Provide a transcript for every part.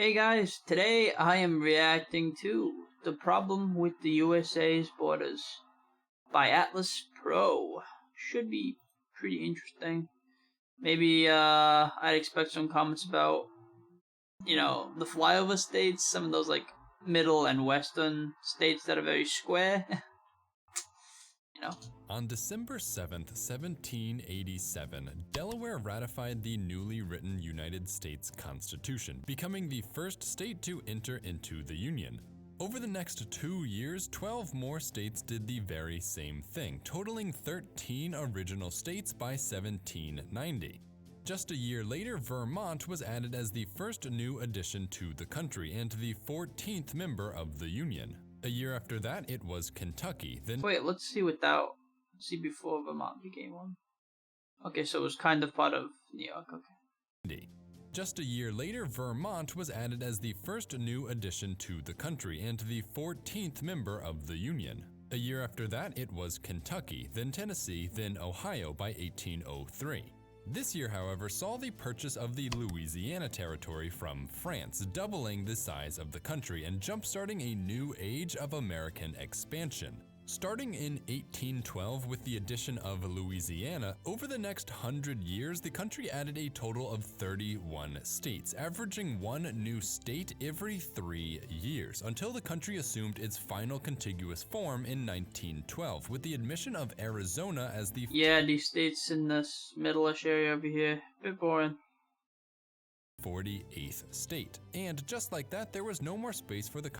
Hey guys, today I am reacting to The Problem with the USA's Borders by Atlas Pro. Should be pretty interesting. Maybe I'd expect some comments about, the flyover states, some of those like middle and western states that are very square. you know. On December 7th, 1787, Delaware ratified the newly written United States Constitution, becoming the first state to enter into the Union. Over the next 2 years, 12 more states did the very same thing, totaling 13 original states by 1790. Just a year later, Vermont was added as the first new addition to the country and the 14th member of the Union. A year after that, it was Kentucky, then Wait, let's see before Vermont became one. Okay, so it was kind of part of New York, okay. Just a year later, Vermont was added as the first new addition to the country and the 14th member of the Union. A year after that, it was Kentucky, then Tennessee, then Ohio by 1803. This year, however, saw the purchase of the Louisiana Territory from France, doubling the size of the country and jump-starting a new age of American expansion. Starting in 1812 with the addition of Louisiana, over the next 100 years, the country added a total of 31 states, averaging one new state every 3 years, until the country assumed its final contiguous form in 1912, with the admission of Arizona as the these states in this middle-ish area over here, bit boring. 48th state. And just like that, there was no more space for the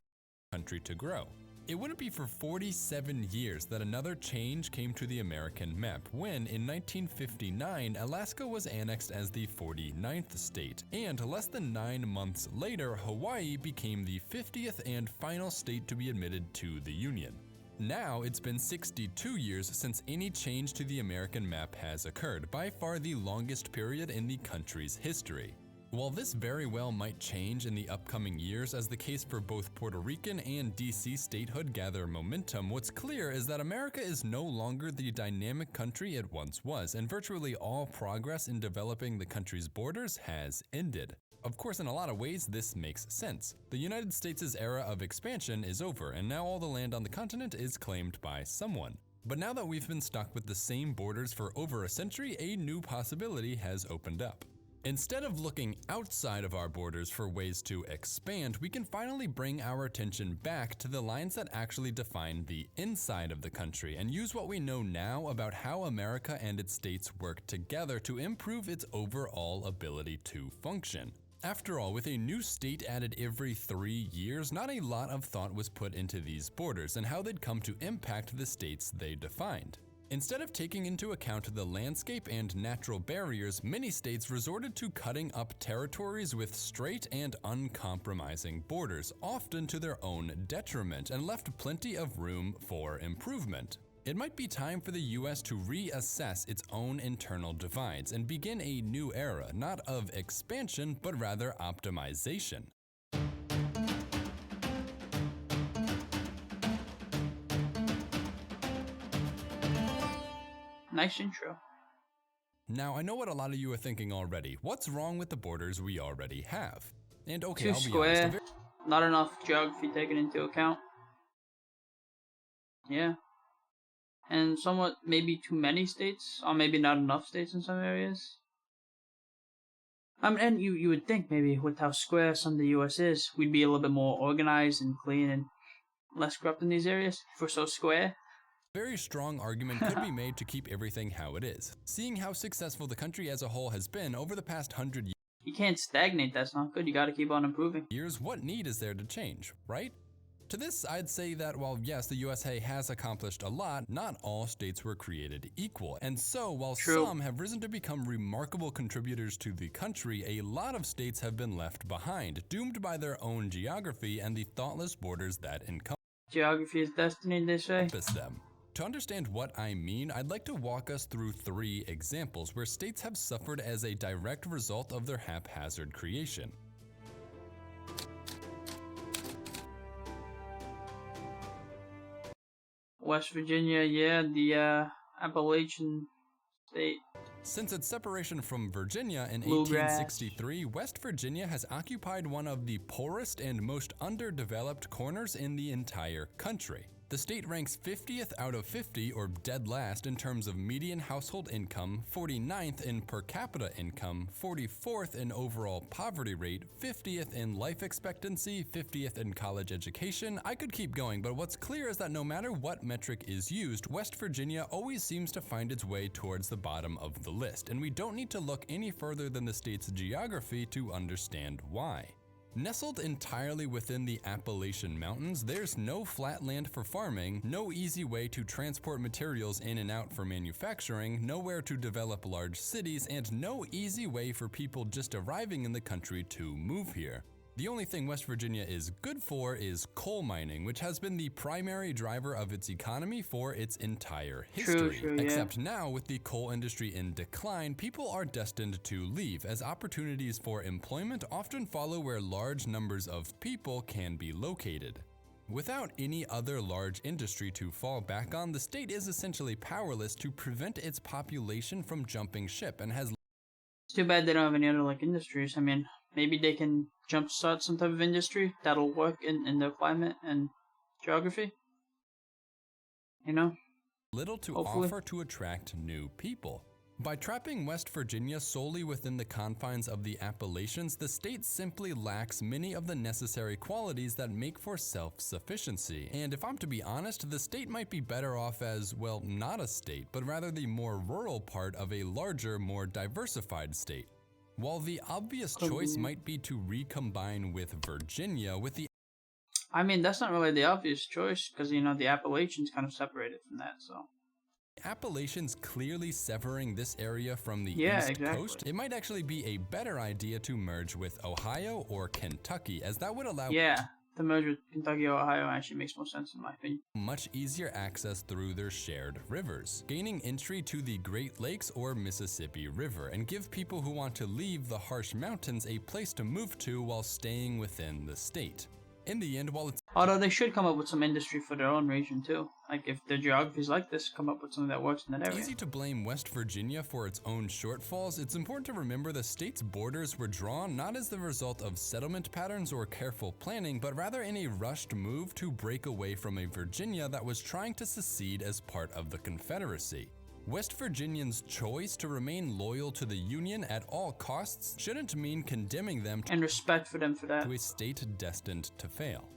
country to grow. It wouldn't be for 47 years that another change came to the American map when, in 1959, Alaska was annexed as the 49th state, and less than 9 months later, Hawaii became the 50th and final state to be admitted to the Union. Now, it's been 62 years since any change to the American map has occurred, by far the longest period in the country's history. While this very well might change in the upcoming years as the case for both Puerto Rican and DC statehood gather momentum, what's clear is that America is no longer the dynamic country it once was, and virtually all progress in developing the country's borders has ended. Of course, in a lot of ways, this makes sense. The United States' era of expansion is over, and now all the land on the continent is claimed by someone. But now that we've been stuck with the same borders for over a century, a new possibility has opened up. Instead of looking outside of our borders for ways to expand, we can finally bring our attention back to the lines that actually define the inside of the country and use what we know now about how America and its states work together to improve its overall ability to function. After all, with a new state added every 3 years, not a lot of thought was put into these borders and how they'd come to impact the states they defined. Instead of taking into account the landscape and natural barriers, many states resorted to cutting up territories with straight and uncompromising borders, often to their own detriment, and left plenty of room for improvement. It might be time for the US to reassess its own internal divides and begin a new era, not of expansion, but rather optimization. Nice intro. Now, I know what a lot of you are thinking already. What's wrong with the borders we already have? And okay, Too I'll be square, honest, not enough geography taken into account. Yeah. And somewhat maybe too many states, or maybe not enough states in some areas. And you would think maybe with how square some of the US is, we'd be a little bit more organized and clean and less corrupt in these areas if we're so square. very strong argument could be made to keep everything how it is. Seeing how successful the country as a whole has been over the past 100 You can't stagnate, that's not good, you gotta keep on improving. years, what need is there to change, right? To this, I'd say that while yes, the USA has accomplished a lot, not all states were created equal. And so, while True. some have risen to become remarkable contributors to the country, a lot of states have been left behind, doomed by their own geography and the thoughtless borders that encompass Geography is destiny, they say. them. To understand what I mean, I'd like to walk us through 3 examples where states have suffered as a direct result of their haphazard creation. West Virginia, yeah, the Appalachian state. Since its separation from Virginia in Bluegrass. 1863, West Virginia has occupied one of the poorest and most underdeveloped corners in the entire country. The state ranks 50th out of 50, or dead last, in terms of median household income, 49th in per capita income, 44th in overall poverty rate, 50th in life expectancy, 50th in college education. I could keep going, but what's clear is that no matter what metric is used, West Virginia always seems to find its way towards the bottom of the list, and we don't need to look any further than the state's geography to understand why. Nestled entirely within the Appalachian Mountains, there's no flat land for farming, no easy way to transport materials in and out for manufacturing, nowhere to develop large cities, and no easy way for people just arriving in the country to move here. The only thing West Virginia is good for is coal mining, which has been the primary driver of its economy for its entire history. True, yeah. Except now, with the coal industry in decline, people are destined to leave, as opportunities for employment often follow where large numbers of people can be located. Without any other large industry to fall back on, the state is essentially powerless to prevent its population from jumping ship and has... It's too bad they don't have any other industries. I mean, maybe they can jumpstart some type of industry that'll work in their climate and geography. You know? Little to Hopefully. offer to attract new people. By trapping West Virginia solely within the confines of the Appalachians, the state simply lacks many of the necessary qualities that make for self-sufficiency. And if I'm to be honest, the state might be better off as, well, not a state, but rather the more rural part of a larger, more diversified state. While the obvious choice might be to recombine with Virginia, with the... I mean, that's not really the obvious choice, because, you know, the Appalachians kind of separated from that, so... Appalachians clearly severing this area from the East Coast, it might actually be a better idea to merge with Ohio or Kentucky, as that would allow... Yeah, the merge with Kentucky or Ohio actually makes more sense in my opinion. Much easier access through their shared rivers, gaining entry to the Great Lakes or Mississippi River, and give people who want to leave the harsh mountains a place to move to while staying within the state. In the end, while it's... Although they should come up with some industry for their own region too. Like if their geography is like this, come up with something that works in that area. Easy to blame West Virginia for its own shortfalls, it's important to remember the state's borders were drawn not as the result of settlement patterns or careful planning, but rather in a rushed move to break away from a Virginia that was trying to secede as part of the Confederacy. West Virginians' choice to remain loyal to the Union at all costs shouldn't mean condemning them and respect for them for that. To a state destined to fail.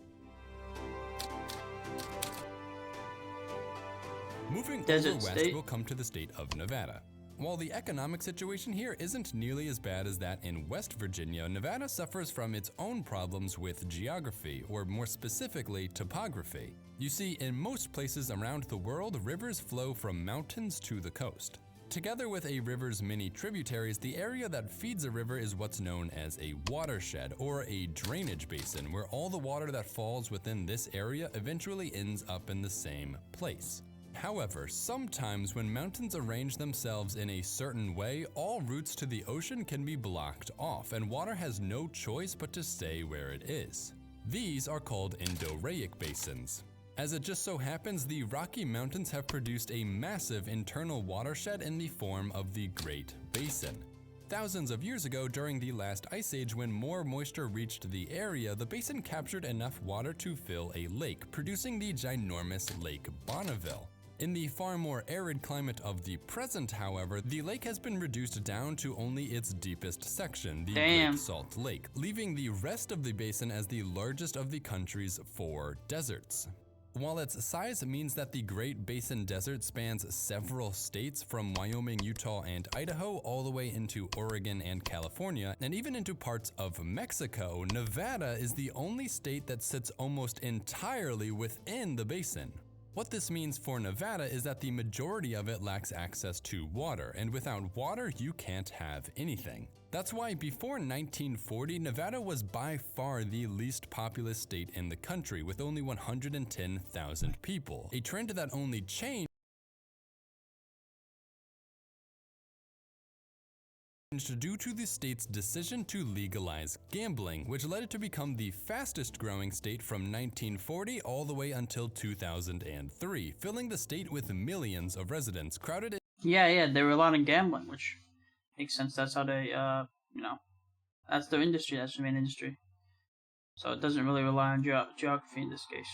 Moving over west, we'll come to the state of Nevada. While the economic situation here isn't nearly as bad as that in West Virginia, Nevada suffers from its own problems with geography, or more specifically, topography. You see, in most places around the world, rivers flow from mountains to the coast. Together with a river's many tributaries, the area that feeds a river is what's known as a watershed, or a drainage basin, where all the water that falls within this area eventually ends up in the same place. However, sometimes when mountains arrange themselves in a certain way, all routes to the ocean can be blocked off, and water has no choice but to stay where it is. These are called endorheic basins. As it just so happens, the Rocky Mountains have produced a massive internal watershed in the form of the Great Basin. Thousands of years ago, during the last ice age, when more moisture reached the area, the basin captured enough water to fill a lake, producing the ginormous Lake Bonneville. In the far more arid climate of the present, however, the lake has been reduced down to only its deepest section, the Great Salt Lake, leaving the rest of the basin as the largest of the country's 4 deserts. While its size means that the Great Basin Desert spans several states from Wyoming, Utah, and Idaho all the way into Oregon and California, and even into parts of Mexico, Nevada is the only state that sits almost entirely within the basin. What this means for Nevada is that the majority of it lacks access to water, and without water, you can't have anything. That's why before 1940, Nevada was by far the least populous state in the country, with only 110,000 people, a trend that only changed due to the state's decision to legalize gambling, which led it to become the fastest growing state from 1940 all the way until 2003, filling the state with millions of residents crowded in. Yeah, they rely on gambling, which makes sense. That's how they, that's their industry. That's their main industry. So it doesn't really rely on geography in this case.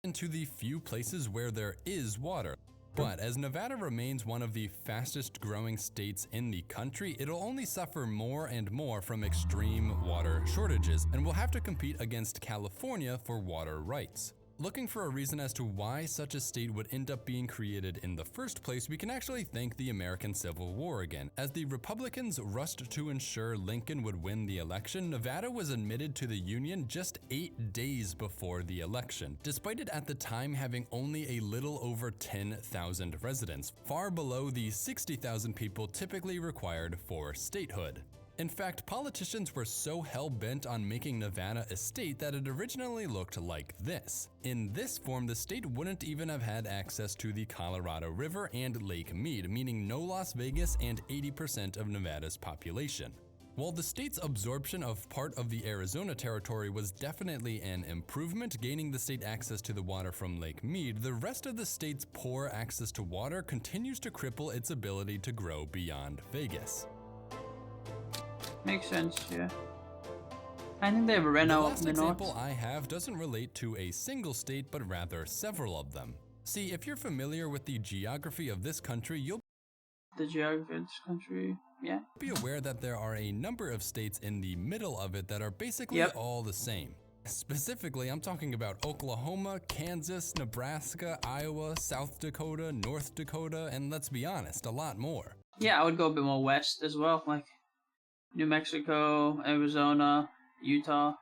Into the few places where there is water. But as Nevada remains one of the fastest growing states in the country, it'll only suffer more and more from extreme water shortages and will have to compete against California for water rights. Looking for a reason as to why such a state would end up being created in the first place, we can actually thank the American Civil War again. As the Republicans rushed to ensure Lincoln would win the election, Nevada was admitted to the Union just 8 days before the election, despite it at the time having only a little over 10,000 residents, far below the 60,000 people typically required for statehood. In fact, politicians were so hell-bent on making Nevada a state that it originally looked like this. In this form, the state wouldn't even have had access to the Colorado River and Lake Mead, meaning no Las Vegas and 80% of Nevada's population. While the state's absorption of part of the Arizona territory was definitely an improvement, gaining the state access to the water from Lake Mead, the rest of the state's poor access to water continues to cripple its ability to grow beyond Vegas. Makes sense, yeah. I think they ran out of The last example I have doesn't relate to a single state, but rather several of them. See, if you're familiar with the geography of this country, you'll be aware that there are a number of states in the middle of it that are basically all the same. Specifically, I'm talking about Oklahoma, Kansas, Nebraska, Iowa, South Dakota, North Dakota, and let's be honest, a lot more. Yeah, I would go a bit more west as well, like New Mexico, Arizona, Utah.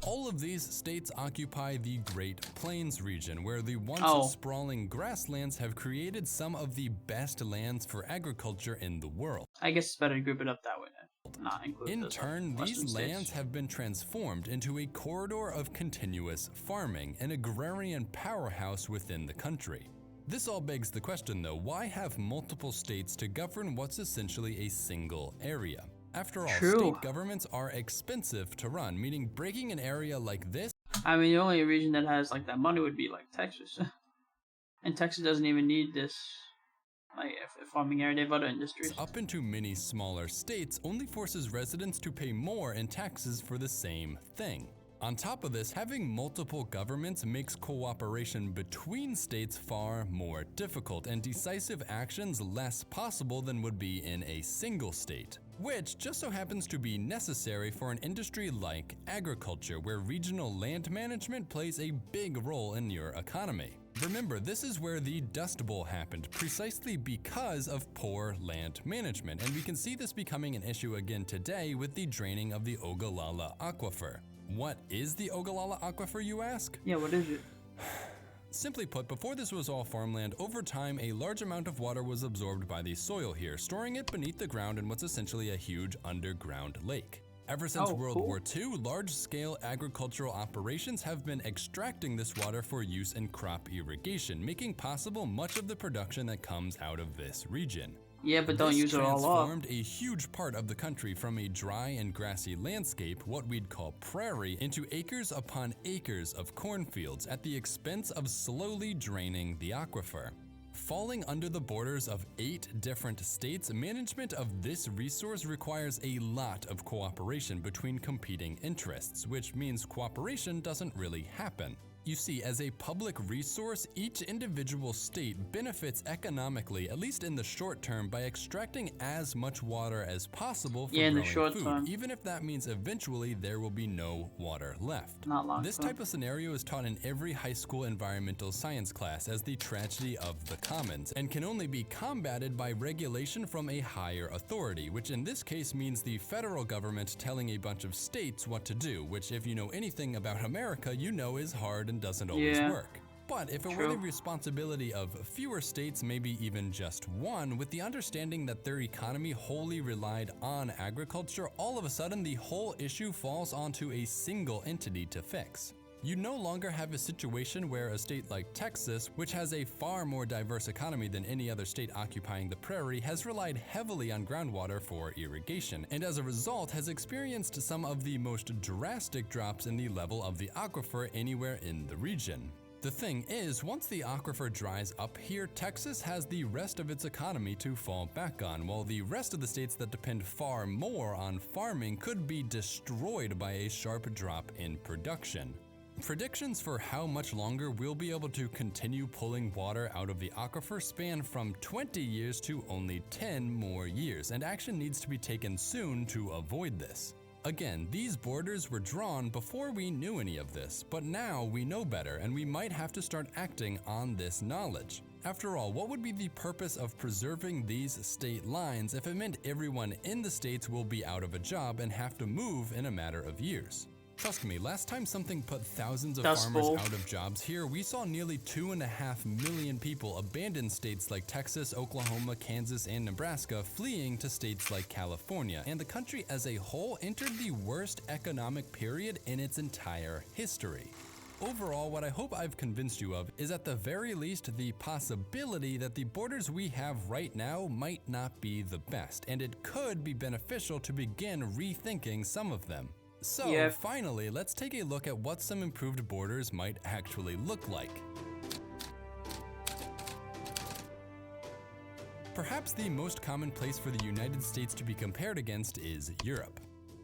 All of these states occupy the Great Plains region, where the once sprawling grasslands have created some of the best lands for agriculture in the world. I guess it's better to group it up that way, not include In turn, these lands have been transformed into a corridor of continuous farming, an agrarian powerhouse within the country. This all begs the question though, why have multiple states to govern what's essentially a single area? After all, state governments are expensive to run, meaning breaking an area like this. I mean, the only region that has like that money would be like Texas. And Texas doesn't even need this like farming area, they have other industries. Up into many smaller states only forces residents to pay more in taxes for the same thing. On top of this, having multiple governments makes cooperation between states far more difficult and decisive actions less possible than would be in a single state, which just so happens to be necessary for an industry like agriculture, where regional land management plays a big role in your economy. Remember, this is where the Dust Bowl happened, precisely because of poor land management, and we can see this becoming an issue again today with the draining of the Ogallala Aquifer. What is the Ogallala Aquifer, you ask? Yeah, what is it? Simply put, before this was all farmland, over time a large amount of water was absorbed by the soil here, storing it beneath the ground in what's essentially a huge underground lake. Ever since World War II, large-scale agricultural operations have been extracting this water for use in crop irrigation, making possible much of the production that comes out of this region. Yeah, but don't use it all up. This transformed a huge part of the country from a dry and grassy landscape, what we'd call prairie, into acres upon acres of cornfields at the expense of slowly draining the aquifer. Falling under the borders of 8 different states, management of this resource requires a lot of cooperation between competing interests, which means cooperation doesn't really happen. You see, as a public resource, each individual state benefits economically, at least in the short term, by extracting as much water as possible for growing food, even if that means eventually there will be no water left. This type of scenario is taught in every high school environmental science class as the tragedy of the commons, and can only be combated by regulation from a higher authority, which in this case means the federal government telling a bunch of states what to do, which if you know anything about America, you know is hard and doesn't always work. But if it were the responsibility of fewer states, maybe even just one, with the understanding that their economy wholly relied on agriculture, all of a sudden the whole issue falls onto a single entity to fix. You no longer have a situation where a state like Texas, which has a far more diverse economy than any other state occupying the prairie, has relied heavily on groundwater for irrigation, and as a result has experienced some of the most drastic drops in the level of the aquifer anywhere in the region. The thing is, once the aquifer dries up here, Texas has the rest of its economy to fall back on, while the rest of the states that depend far more on farming could be destroyed by a sharp drop in production. Predictions for how much longer we'll be able to continue pulling water out of the aquifer span from 20 years to only 10 more years, and action needs to be taken soon to avoid this. Again, these borders were drawn before we knew any of this, but now we know better and we might have to start acting on this knowledge. After all, what would be the purpose of preserving these state lines if it meant everyone in the states will be out of a job and have to move in a matter of years? Trust me, last time something put thousands of farmers out of jobs here, we saw nearly 2.5 million people abandon states like Texas, Oklahoma, Kansas, and Nebraska, fleeing to states like California, and the country as a whole entered the worst economic period in its entire history. Overall, what I hope I've convinced you of is at the very least the possibility that the borders we have right now might not be the best, and it could be beneficial to begin rethinking some of them. So, finally, let's take a look at what some improved borders might actually look like. Perhaps the most common place for the United States to be compared against is Europe.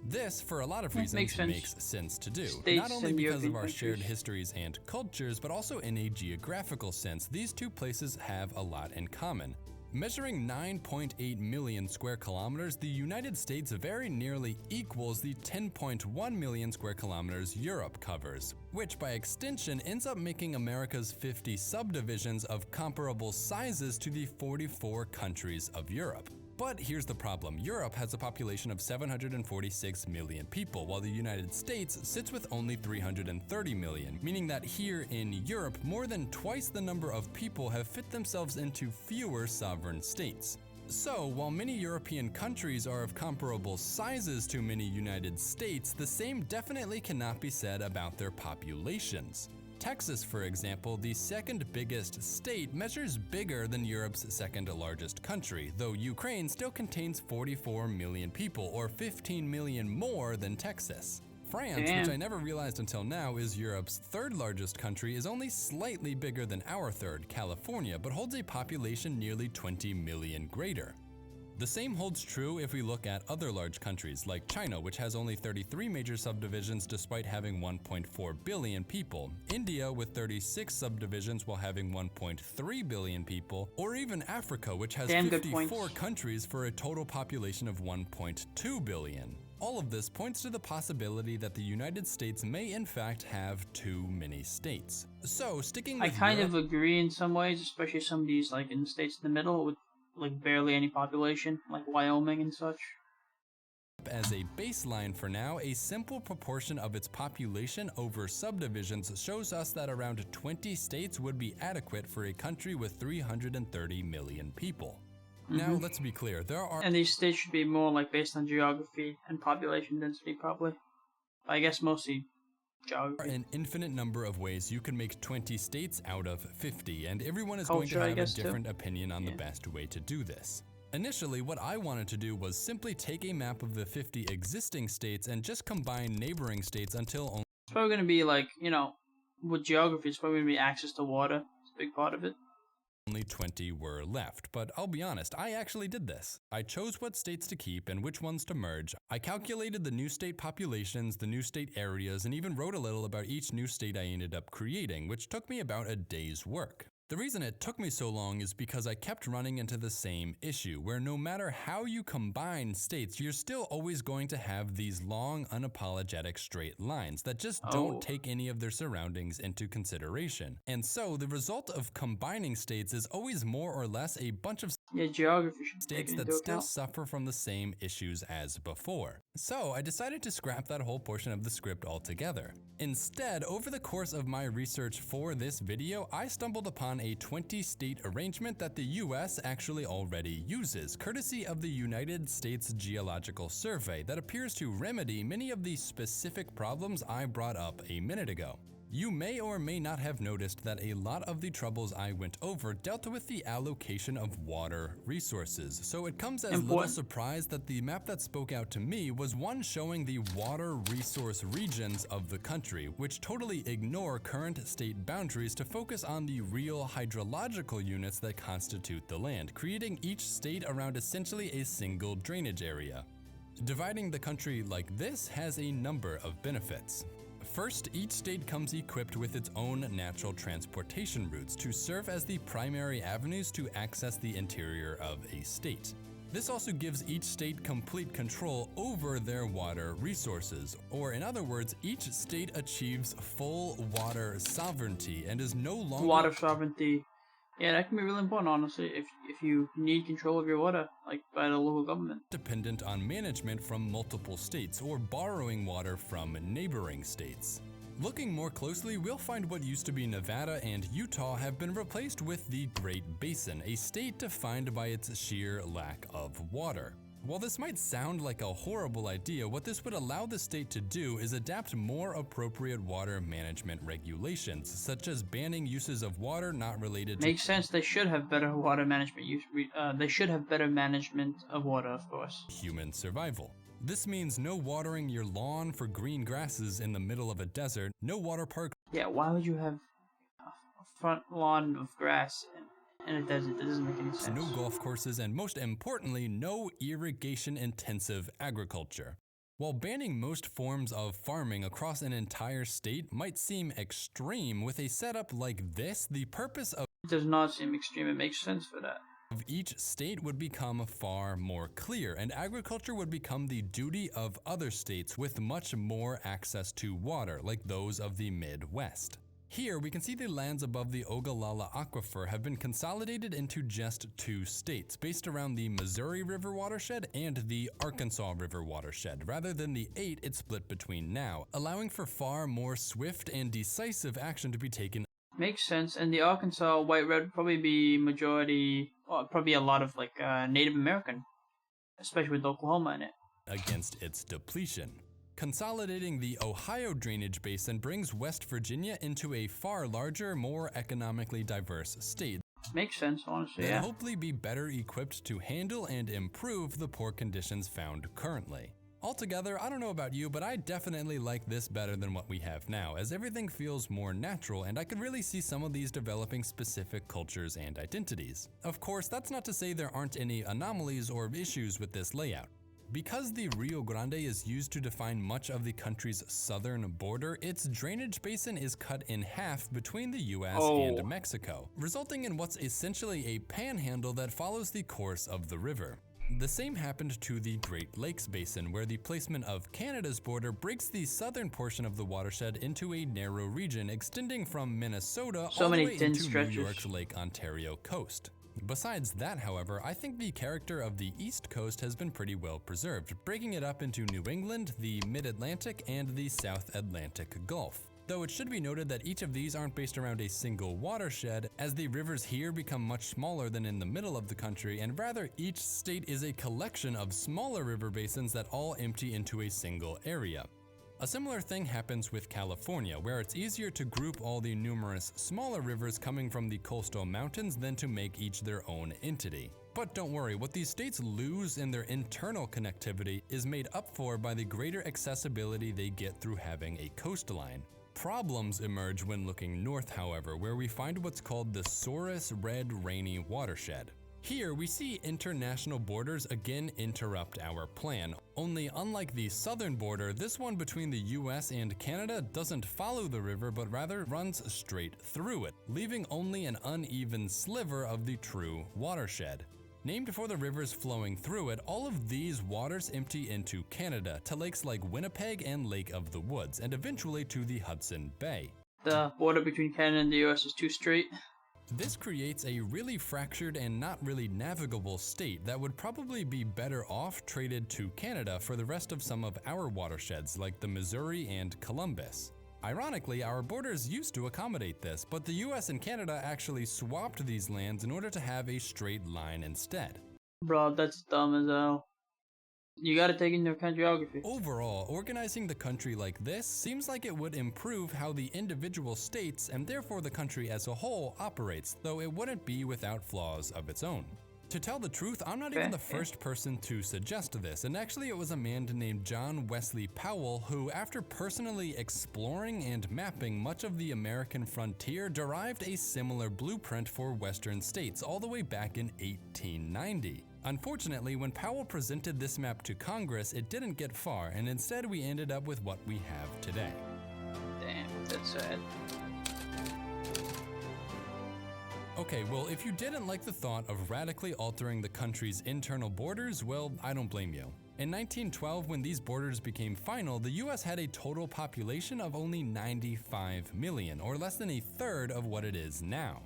This, for a lot of reasons, makes sense to do, not only because of our shared histories and cultures, but also in a geographical sense. These two places have a lot in common. Measuring 9.8 million square kilometers, the United States very nearly equals the 10.1 million square kilometers Europe covers, which by extension ends up making America's 50 subdivisions of comparable sizes to the 44 countries of Europe. But here's the problem. Europe has a population of 746 million people, while the United States sits with only 330 million, meaning that here in Europe, more than twice the number of people have fit themselves into fewer sovereign states. So, while many European countries are of comparable sizes to many United States, the same definitely cannot be said about their populations. Texas, for example, the second biggest state, measures bigger than Europe's second largest country, though Ukraine still contains 44 million people, or 15 million more than Texas. France, which I never realized until now is Europe's third largest country, is only slightly bigger than our third, California, but holds a population nearly 20 million greater. The same holds true if we look at other large countries like China, which has only 33 major subdivisions despite having 1.4 billion people, India with 36 subdivisions while having 1.3 billion people, or even Africa, which has 54 countries for a total population of 1.2 billion. All of this points to the possibility that the United States may in fact have too many states. So, sticking with I kind of agree in some ways, especially some of these like in the states in the middle with like barely any population, like Wyoming and such. As a baseline for now, a simple proportion of its population over subdivisions shows us that around 20 states would be adequate for a country with 330 million people. Now, let's be clear, there are— And these states should be more like based on geography and population density, probably. I guess mostly geography. An infinite number of ways you can make 20 states out of 50, and everyone is going to have a different opinion on the best way to do this. Initially, what I wanted to do was simply take a map of the 50 existing states and just combine neighboring states until only— It's probably going to be like, you know, with geography, it's probably going to be access to water. It's a big part of it. Only 20 were left, but I'll be honest, I actually did this. I chose what states to keep and which ones to merge. I calculated the new state populations, the new state areas, and even wrote a little about each new state I ended up creating, which took me about a day's work. The reason it took me so long is because I kept running into the same issue, where no matter how you combine states, you're still always going to have these long, unapologetic straight lines that just don't take any of their surroundings into consideration. And so the result of combining states is always more or less a bunch of geography states that still suffer from the same issues as before. So I decided to scrap that whole portion of the script altogether. Instead, over the course of my research for this video, I stumbled upon a 20-state arrangement that the US actually already uses, courtesy of the United States Geological Survey, that appears to remedy many of the specific problems I brought up a minute ago. You may or may not have noticed that a lot of the troubles I went over dealt with the allocation of water resources, so it comes as little surprise that the map that spoke out to me was one showing the water resource regions of the country, which totally ignore current state boundaries to focus on the real hydrological units that constitute the land, creating each state around essentially a single drainage area. Dividing the country like this has a number of benefits. First, each state comes equipped with its own natural transportation routes to serve as the primary avenues to access the interior of a state. This also gives each state complete control over their water resources, or in other words, each state achieves full water sovereignty and is no longer— Water sovereignty. Yeah, that can be really important, honestly, if you need control of your water, like by the local government. Dependent on management from multiple states or borrowing water from neighboring states. Looking more closely, we'll find what used to be Nevada and Utah have been replaced with the Great Basin, a state defined by its sheer lack of water. While this might sound like a horrible idea, what this would allow the state to do is adapt more appropriate water management regulations, such as banning uses of water not related to— Makes sense. They should have better water management. They should have better management of water, of course. Human survival. This means no watering your lawn for green grasses in the middle of a desert, no water park— Yeah, why would you have a front lawn of grass in a desert? That doesn't make any sense. no golf courses, and most importantly, no irrigation-intensive agriculture. While banning most forms of farming across an entire state might seem extreme, with a setup like this, the purpose of— It does not seem extreme. It makes sense for that. of each state would become far more clear, and agriculture would become the duty of other states with much more access to water, like those of the Midwest. Here, we can see the lands above the Ogallala Aquifer have been consolidated into just 2 states, based around the Missouri River watershed and the Arkansas River watershed, rather than the 8 it's split between now, allowing for far more swift and decisive action to be taken. Makes sense. And the Arkansas white-red would probably be majority, well, probably a lot of like Native American, especially with Oklahoma in it. Against its depletion. Consolidating the Ohio drainage basin brings West Virginia into a far larger, more economically diverse state. Makes sense, honestly, And yeah. hopefully be better equipped to handle and improve the poor conditions found currently. Altogether, I don't know about you, but I definitely like this better than what we have now, as everything feels more natural and I could really see some of these developing specific cultures and identities. Of course, that's not to say there aren't any anomalies or issues with this layout. Because the Rio Grande is used to define much of the country's southern border, its drainage basin is cut in half between the US and Mexico, resulting in what's essentially a panhandle that follows the course of the river. The same happened to the Great Lakes Basin, where the placement of Canada's border breaks the southern portion of the watershed into a narrow region extending from Minnesota all the way into New York's Lake Ontario coast. Besides that, however, I think the character of the East Coast has been pretty well preserved, breaking it up into New England, the Mid-Atlantic, and the South Atlantic Gulf. Though it should be noted that each of these aren't based around a single watershed, as the rivers here become much smaller than in the middle of the country, and rather each state is a collection of smaller river basins that all empty into a single area. A similar thing happens with California, where it's easier to group all the numerous smaller rivers coming from the coastal mountains than to make each their own entity. But don't worry, what these states lose in their internal connectivity is made up for by the greater accessibility they get through having a coastline. Problems emerge when looking north, however, where we find what's called the Souris Red Rainy watershed. Here, we see international borders again interrupt our plan, only unlike the southern border, this one between the US and Canada doesn't follow the river but rather runs straight through it, leaving only an uneven sliver of the true watershed. Named for the rivers flowing through it, all of these waters empty into Canada, to lakes like Winnipeg and Lake of the Woods, and eventually to the Hudson Bay. The border between Canada and the US is too straight. This creates a really fractured and not really navigable state that would probably be better off traded to Canada for the rest of some of our watersheds like the Missouri and Columbus. Ironically, our borders used to accommodate this, but the US and Canada actually swapped these lands in order to have a straight line instead. Bro, that's dumb as hell. You gotta take into account geography. Overall, organizing the country like this seems like it would improve how the individual states, and therefore the country as a whole, operates, though it wouldn't be without flaws of its own. To tell the truth, I'm not even the first person to suggest this, and actually it was a man named John Wesley Powell who, after personally exploring and mapping much of the American frontier, derived a similar blueprint for Western states all the way back in 1890. Unfortunately, when Powell presented this map to Congress, it didn't get far, and instead we ended up with what we have today. Damn, that's sad. Okay, well, if you didn't like the thought of radically altering the country's internal borders, well, I don't blame you. In 1912, when these borders became final, the US had a total population of only 95 million, or less than a third of what it is now.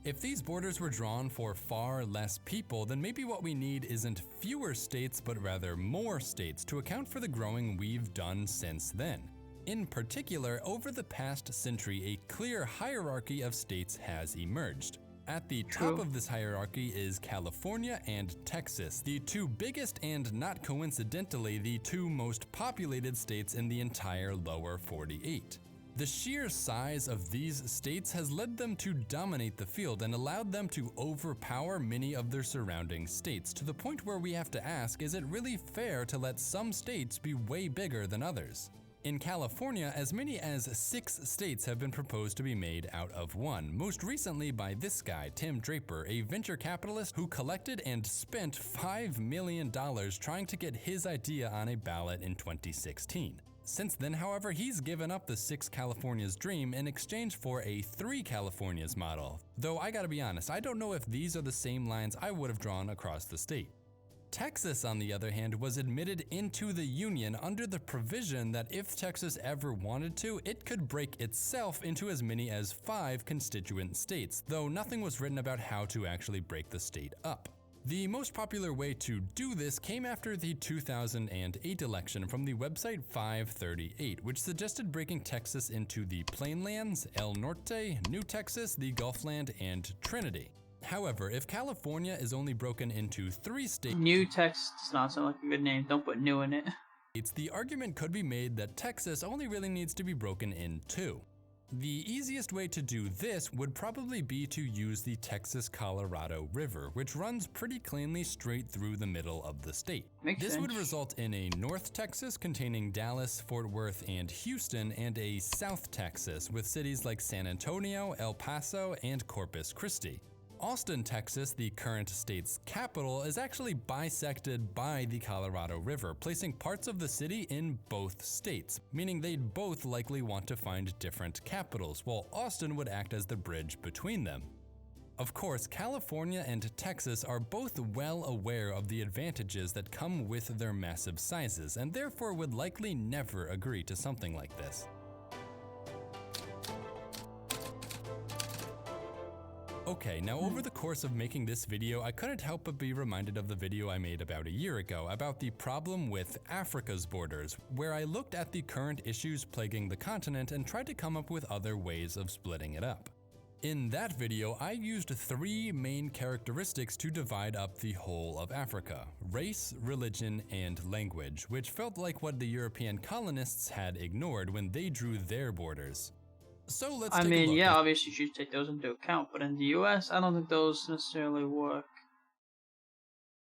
If these borders were drawn for far less people, then maybe what we need isn't fewer states, but rather more states to account for the growing we've done since then. In particular, over the past century, a clear hierarchy of states has emerged. At the top of this hierarchy is California and Texas, the two biggest and, not coincidentally, the two most populated states in the entire lower 48. The sheer size of these states has led them to dominate the field and allowed them to overpower many of their surrounding states, to the point where we have to ask, is it really fair to let some states be way bigger than others? In California, as many as 6 states have been proposed to be made out of one, most recently by this guy, Tim Draper, a venture capitalist who collected and spent $5 million trying to get his idea on a ballot in 2016. Since then, however, he's given up the 6 Californias dream in exchange for a 3 Californias model. Though I gotta be honest, I don't know if these are the same lines I would have drawn across the state. Texas, on the other hand, was admitted into the Union under the provision that if Texas ever wanted to, it could break itself into as many as 5 constituent states, though nothing was written about how to actually break the state up. The most popular way to do this came after the 2008 election from the website 538, which suggested breaking Texas into the Plainlands, El Norte, New Texas, the Gulfland, and Trinity. However, if California is only broken into 3 states— New Texas does not sound like a good name. Don't put new in it. The argument could be made that Texas only really needs to be broken in 2. The easiest way to do this would probably be to use the Texas-Colorado River, which runs pretty cleanly straight through the middle of the state. This would result in a North Texas containing Dallas, Fort Worth, and Houston, and a South Texas with cities like San Antonio, El Paso, and Corpus Christi. Austin, Texas, the current state's capital, is actually bisected by the Colorado River, placing parts of the city in both states, meaning they'd both likely want to find different capitals, while Austin would act as the bridge between them. Of course, California and Texas are both well aware of the advantages that come with their massive sizes, and therefore would likely never agree to something like this. Okay, now over the course of making this video, I couldn't help but be reminded of the video I made about a year ago about the problem with Africa's borders, where I looked at the current issues plaguing the continent and tried to come up with other ways of splitting it up. In that video, I used 3 main characteristics to divide up the whole of Africa: race, religion, and language, which felt like what the European colonists had ignored when they drew their borders. So let's take a look. Yeah, obviously you should take those into account, but in the US, I don't think those necessarily work.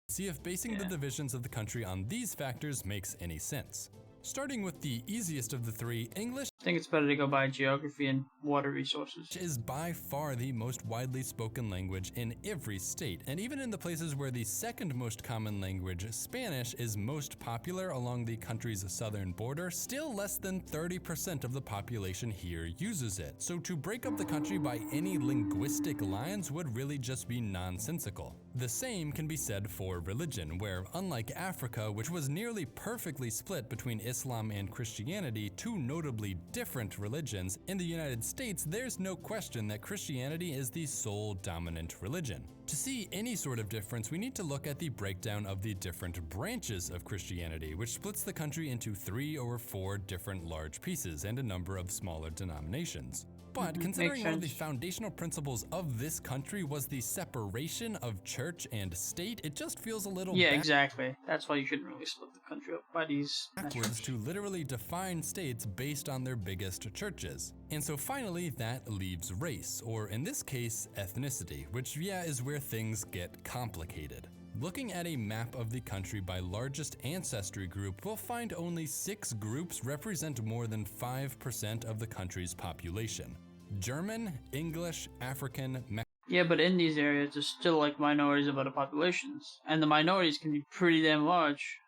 See if basing the divisions of the country on these factors makes any sense. Starting with the easiest of the 3, English I think it's better to go by geography and water resources. is by far the most widely spoken language in every state, and even in the places where the second most common language, Spanish, is most popular along the country's southern border, still less than 30% of the population here uses it. So to break up the country by any linguistic lines would really just be nonsensical. The same can be said for religion, where unlike Africa, which was nearly perfectly split between Islam and Christianity, 2 notably different religions, in the United States there's no question that Christianity is the sole dominant religion. To see any sort of difference, we need to look at the breakdown of the different branches of Christianity, which splits the country into 3 or 4 different large pieces and a number of smaller denominations. But Makes considering one of the sense. foundational principles of this country was the separation of church and state, it just feels a little Yeah, exactly. That's why you shouldn't really split the country up by these backwards metrics. to literally define states based on their biggest churches. And so finally, that leaves race, or in this case, ethnicity, which is where things get complicated. Looking at a map of the country by largest ancestry group, we'll find only 6 groups represent more than 5% of the country's population. German, English, African, Yeah, but in these areas, there's still like minorities of other populations, and the minorities can be pretty damn large.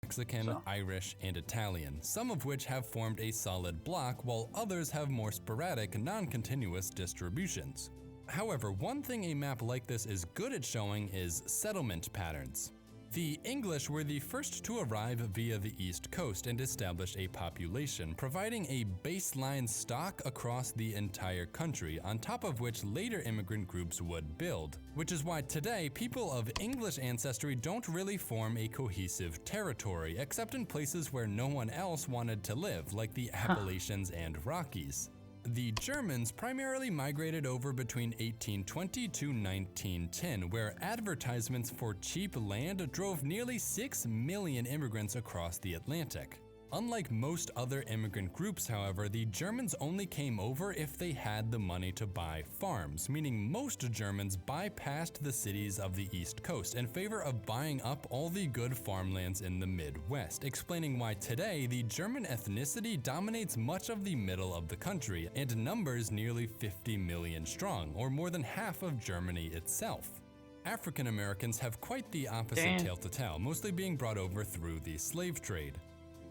Mexican, Irish, and Italian, some of which have formed a solid block, while others have more sporadic, non-continuous distributions. However, one thing a map like this is good at showing is settlement patterns. The English were the first to arrive via the East Coast and establish a population, providing a baseline stock across the entire country, on top of which later immigrant groups would build. Which is why today, people of English ancestry don't really form a cohesive territory, except in places where no one else wanted to live, like the Appalachians and Rockies. The Germans primarily migrated over between 1820 to 1910, where advertisements for cheap land drove nearly 6 million immigrants across the Atlantic. Unlike most other immigrant groups, however, the Germans only came over if they had the money to buy farms, meaning most Germans bypassed the cities of the East Coast in favor of buying up all the good farmlands in the Midwest, explaining why today the German ethnicity dominates much of the middle of the country and numbers nearly 50 million strong, or more than half of Germany itself. African Americans have quite the opposite tale to tell, mostly being brought over through the slave trade.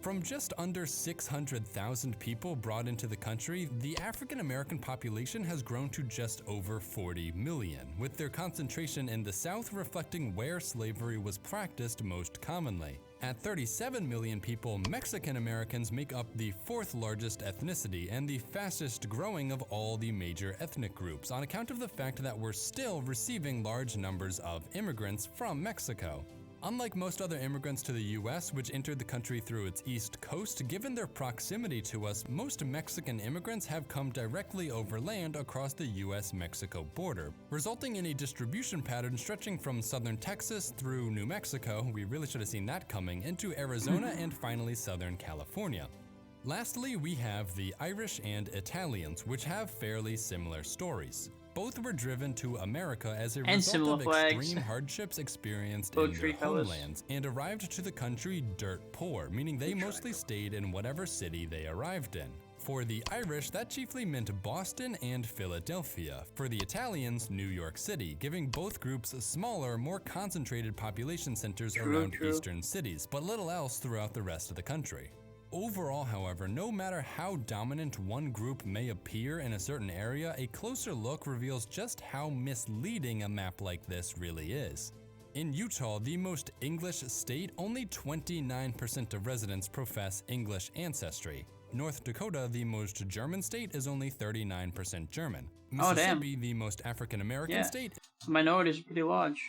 From just under 600,000 people brought into the country, the African American population has grown to just over 40 million, with their concentration in the South reflecting where slavery was practiced most commonly. At 37 million people, Mexican Americans make up the 4th largest ethnicity and the fastest growing of all the major ethnic groups, on account of the fact that we're still receiving large numbers of immigrants from Mexico. Unlike most other immigrants to the US, which entered the country through its east coast, given their proximity to us, most Mexican immigrants have come directly overland across the US-Mexico border, resulting in a distribution pattern stretching from southern Texas through New Mexico, we really should have seen that coming, into Arizona and finally southern California. Lastly, we have the Irish and Italians, which have fairly similar stories. Both were driven to America as a result of extreme hardships experienced in their homelands and arrived to the country dirt poor, meaning they mostly stayed in whatever city they arrived in. For the Irish, that chiefly meant Boston and Philadelphia. For the Italians, New York City, giving both groups smaller, more concentrated population centers around eastern cities, but little else throughout the rest of the country. Overall, however, no matter how dominant one group may appear in a certain area, a closer look reveals just how misleading a map like this really is. In Utah, the most English state, only 29% of residents profess English ancestry. North Dakota, the most German state, is only 39% German. Mississippi, the most African American state, minorities are pretty large,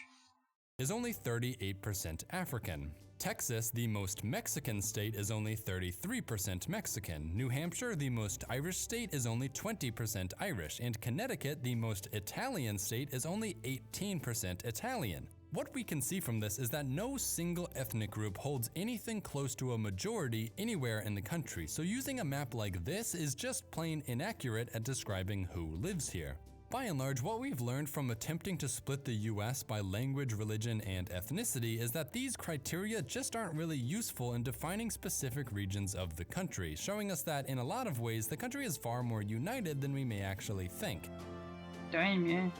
is only 38% African. Texas, the most Mexican state, is only 33% Mexican. New Hampshire, the most Irish state, is only 20% Irish. And Connecticut, the most Italian state, is only 18% Italian. What we can see from this is that no single ethnic group holds anything close to a majority anywhere in the country, so using a map like this is just plain inaccurate at describing who lives here. By and large, what we've learned from attempting to split the US by language, religion, and ethnicity is that these criteria just aren't really useful in defining specific regions of the country, showing us that in a lot of ways the country is far more united than we may actually think. Damn, yeah.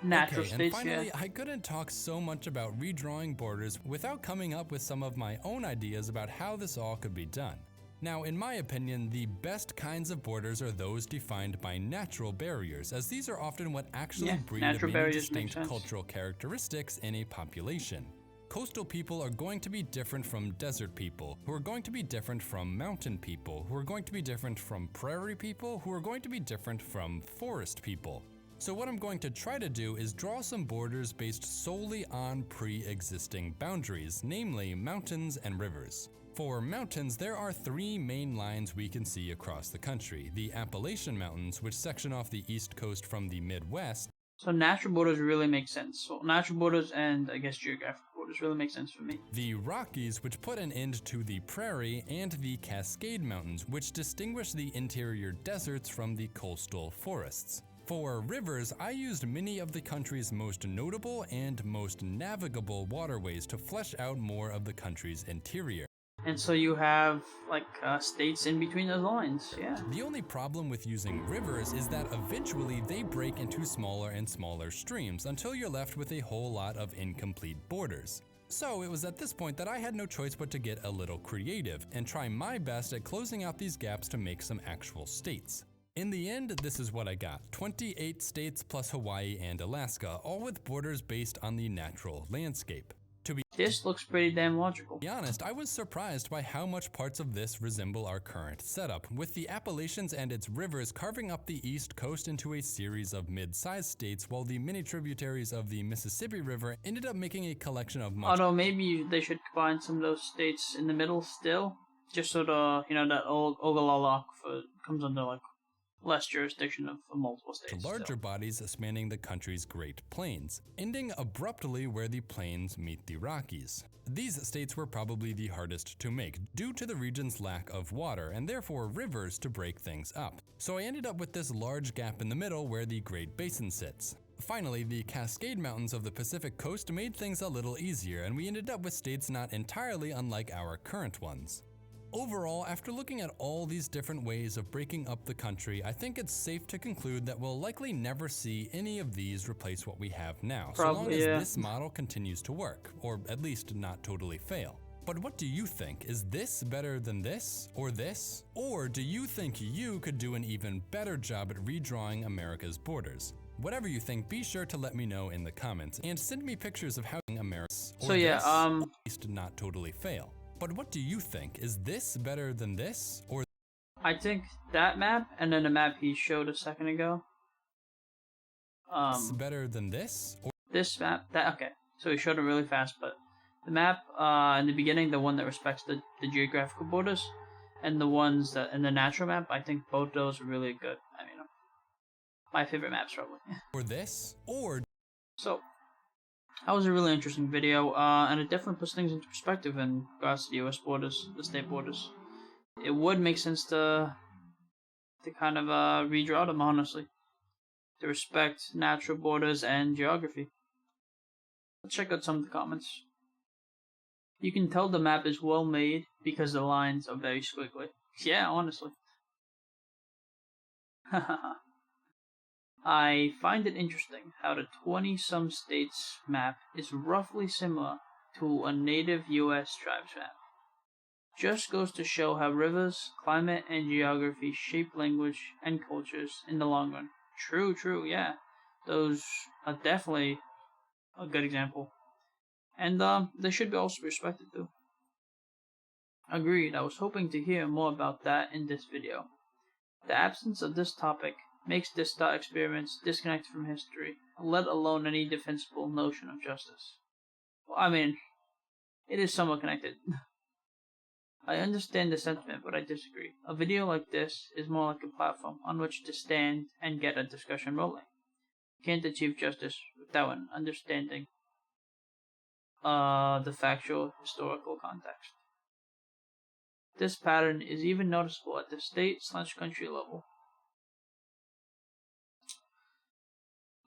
Natural and states, finally, I couldn't talk so much about redrawing borders without coming up with some of my own ideas about how this all could be done. Now, in my opinion, the best kinds of borders are those defined by natural barriers, as these are often what actually breed many distinct cultural characteristics in a population. Coastal people are going to be different from desert people, who are going to be different from mountain people, who are going to be different from prairie people, who are going to be different from forest people. So what I'm going to try to do is draw some borders based solely on pre-existing boundaries, namely mountains and rivers. For mountains, there are three main lines we can see across the country. The Appalachian Mountains, which section off the east coast from the Midwest. So natural borders really make sense. So natural borders and I guess geographic borders really make sense for me. The Rockies, which put an end to the prairie, and the Cascade Mountains, which distinguish the interior deserts from the coastal forests. For rivers, I used many of the country's most notable and most navigable waterways to flesh out more of the country's interior. And so you have like states in between those lines, yeah. The only problem with using rivers is that eventually they break into smaller and smaller streams until you're left with a whole lot of incomplete borders. So it was at this point that I had no choice but to get a little creative and try my best at closing out these gaps to make some actual states. In the end, this is what I got: 28 states plus Hawaii and Alaska, all with borders based on the natural landscape. This looks pretty damn logical. To be honest, I was surprised by how much parts of this resemble our current setup, with the Appalachians and its rivers carving up the east coast into a series of mid-sized states, while the many tributaries of the Mississippi River ended up making a collection of much. Although maybe they should combine some of those states in the middle still, just so the that old Ogallala comes under like less jurisdiction of multiple states. Larger bodies spanning the country's Great Plains, ending abruptly where the plains meet the Rockies. These states were probably the hardest to make due to the region's lack of water and therefore rivers to break things up. So I ended up with this large gap in the middle where the Great Basin sits. Finally, the Cascade Mountains of the Pacific Coast made things a little easier, and we ended up with states not entirely unlike our current ones. Overall, after looking at all these different ways of breaking up the country, I think it's safe to conclude that we'll likely never see any of these replace what we have now, so long as this model continues to work, or at least not totally fail. But what do you think? Is this better than this? Or do you think you could do an even better job at redrawing America's borders? Whatever you think, be sure to let me know in the comments, and send me pictures of how America's at least not totally fail. But what do you think? Is this better than this? Or I think that map and then the map he showed a second ago. Better than this? Or this map, okay. So he showed it really fast, but the map in the beginning, the one that respects the geographical borders, and the ones that in the natural map, I think both those are really good. I mean, my favorite maps probably. So that was a really interesting video, and it definitely puts things into perspective in regards to the U.S. borders, the state borders. It would make sense to kind of redraw them, honestly, to respect natural borders and geography. Let's check out some of the comments. You can tell the map is well made because the lines are very squiggly. Yeah, honestly. I find it interesting how the 20-some states map is roughly similar to a native US tribes map. Just goes to show how rivers, climate, and geography shape language and cultures in the long run. True, yeah. Those are definitely a good example. And they should be also respected too. Agreed, I was hoping to hear more about that in this video. The absence of this topic makes this thought experiments disconnected from history, let alone any defensible notion of justice. Well, I mean, it is somewhat connected. I understand the sentiment, but I disagree. A video like this is more like a platform on which to stand and get a discussion rolling. You can't achieve justice without an understanding the factual historical context. This pattern is even noticeable at the state/country level.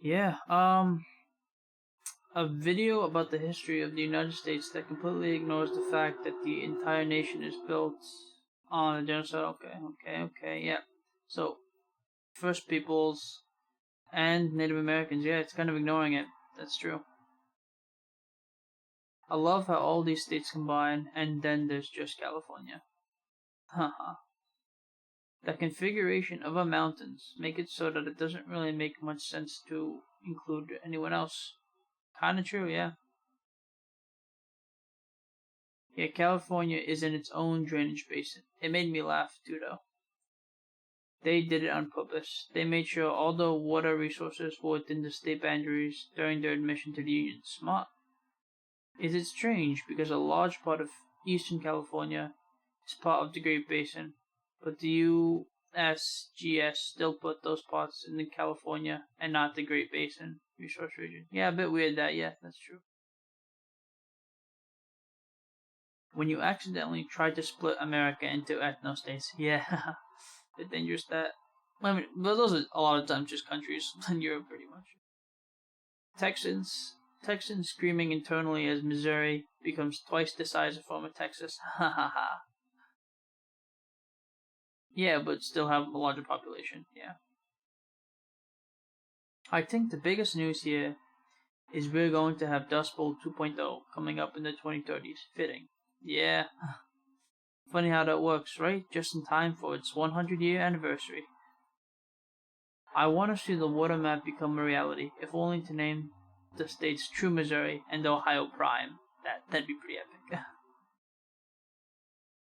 Yeah, a video about the history of the United States that completely ignores the fact that the entire nation is built on a genocide. Okay, yeah. So, First Peoples and Native Americans, yeah, it's kind of ignoring it. That's true. I love how all these states combine, and then there's just California. Haha. The configuration of our mountains make it so that it doesn't really make much sense to include anyone else. Kinda true, yeah. Yeah, California is in its own drainage basin. It made me laugh too, though. They did it on purpose. They made sure all the water resources were within the state boundaries during their admission to the Union. Smart. Is it strange because a large part of Eastern California is part of the Great Basin, but the USGS still put those parts in the California and not the Great Basin resource region. Yeah, a bit weird that, yeah, that's true. When you accidentally try to split America into ethno-states, yeah, a bit dangerous that. I mean, but those are a lot of times just countries in Europe, pretty much. Texans screaming internally as Missouri becomes twice the size of former Texas. Ha ha ha. Yeah, but still have a larger population. Yeah. I think the biggest news here is we're going to have Dust Bowl 2.0 coming up in the 2030s. Fitting. Yeah. Funny how that works, right? Just in time for its 100-year anniversary. I want to see the water map become a reality, if only to name the states True Missouri and Ohio Prime. That'd be pretty epic.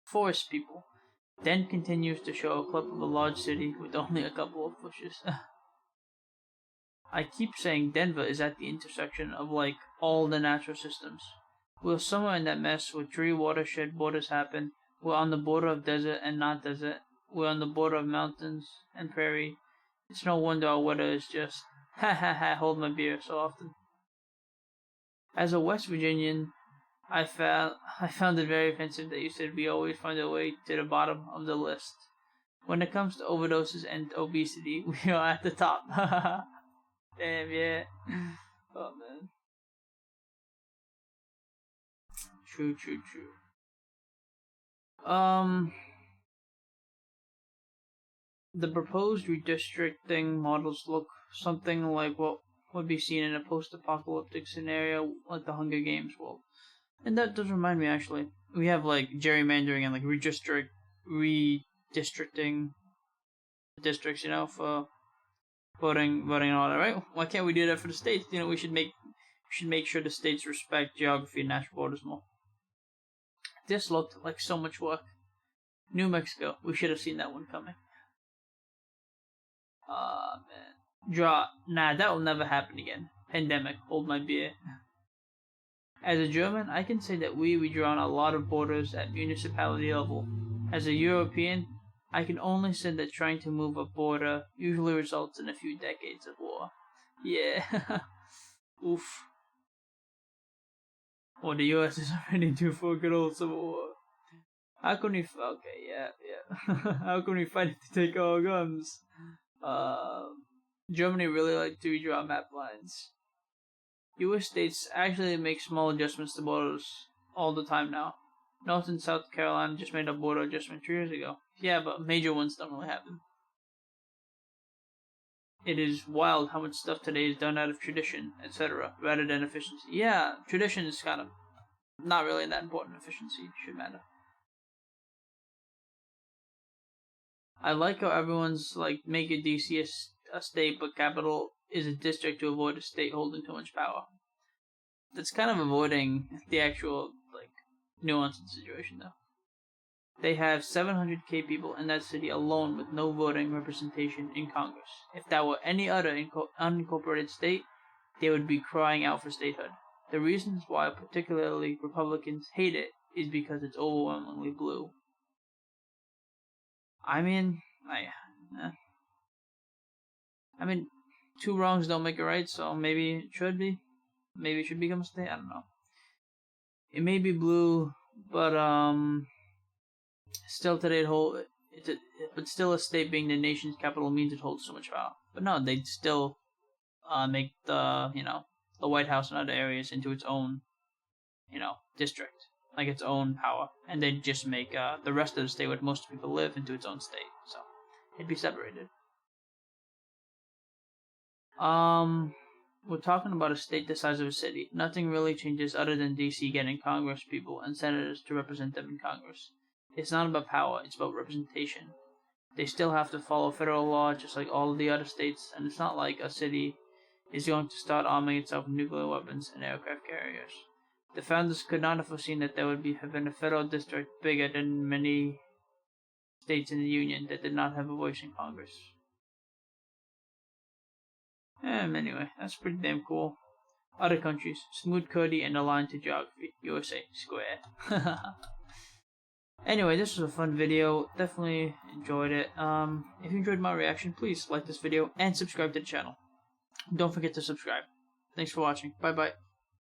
Forest people. Then continues to show a clip of a large city with only a couple of bushes. I keep saying Denver is at the intersection of like all the natural systems. We're somewhere in that mess where three watershed borders happen. We're on the border of desert and not desert. We're on the border of mountains and prairie. It's no wonder our weather is just ha ha ha hold my beer so often. As a West Virginian, I found it very offensive that you said we always find a way to the bottom of the list. When it comes to overdoses and obesity, we are at the top. Damn, yeah. Oh, man. True. The proposed redistricting models look something like what would be seen in a post-apocalyptic scenario like the Hunger Games world. And that does remind me, actually. We have, like, gerrymandering and, like, redistricting districts, you know, for voting and all that, right? Why can't we do that for the states? You know, we should make sure the states respect geography and natural borders more. This looked like so much work. New Mexico. We should have seen that one coming. Man. Drought. Nah, that will never happen again. Pandemic. Hold my beer. As a German, I can say that we draw on a lot of borders at municipality level. As a European, I can only say that trying to move a border usually results in a few decades of war. Yeah. Oof. Well, the US is already due for a good old civil war. How can we... Okay, yeah. How can we fight it to take our guns? Germany really like to redraw map lines. US states actually make small adjustments to borders all the time now. North and South Carolina just made a border adjustment 2 years ago. Yeah, but major ones don't really happen. It is wild how much stuff today is done out of tradition, etc., rather than efficiency. Yeah, tradition is kind of not really that important. Efficiency should matter. I like how everyone's like make a DC a state, but capital is a district to avoid a state holding too much power. That's kind of avoiding the actual like nuance of the situation, though. They have 700k people in that city alone with no voting representation in Congress. If that were any other unincorporated state, they would be crying out for statehood. The reasons why particularly Republicans hate it is because it's overwhelmingly blue. I mean, two wrongs don't make a right, so maybe it should be. Maybe it should become a state. I don't know. It may be blue, but still today but still a state being the nation's capital means it holds so much power. But no, they'd still make the the White House and other areas into its own district, like its own power, and they'd just make the rest of the state where most people live into its own state. So it'd be separated. We're talking about a state the size of a city. Nothing really changes other than DC getting Congress people and senators to represent them in Congress. It's not about power, it's about representation. They still have to follow federal law just like all of the other states, and it's not like a city is going to start arming itself with nuclear weapons and aircraft carriers. The founders could not have foreseen that there would have been a federal district bigger than many states in the Union that did not have a voice in Congress. Anyway, that's pretty damn cool. Other countries, smooth, curdy, and aligned to geography. USA square. Anyway, this was a fun video. Definitely enjoyed it. If you enjoyed my reaction, please like this video and subscribe to the channel. Don't forget to subscribe. Thanks for watching. Bye bye.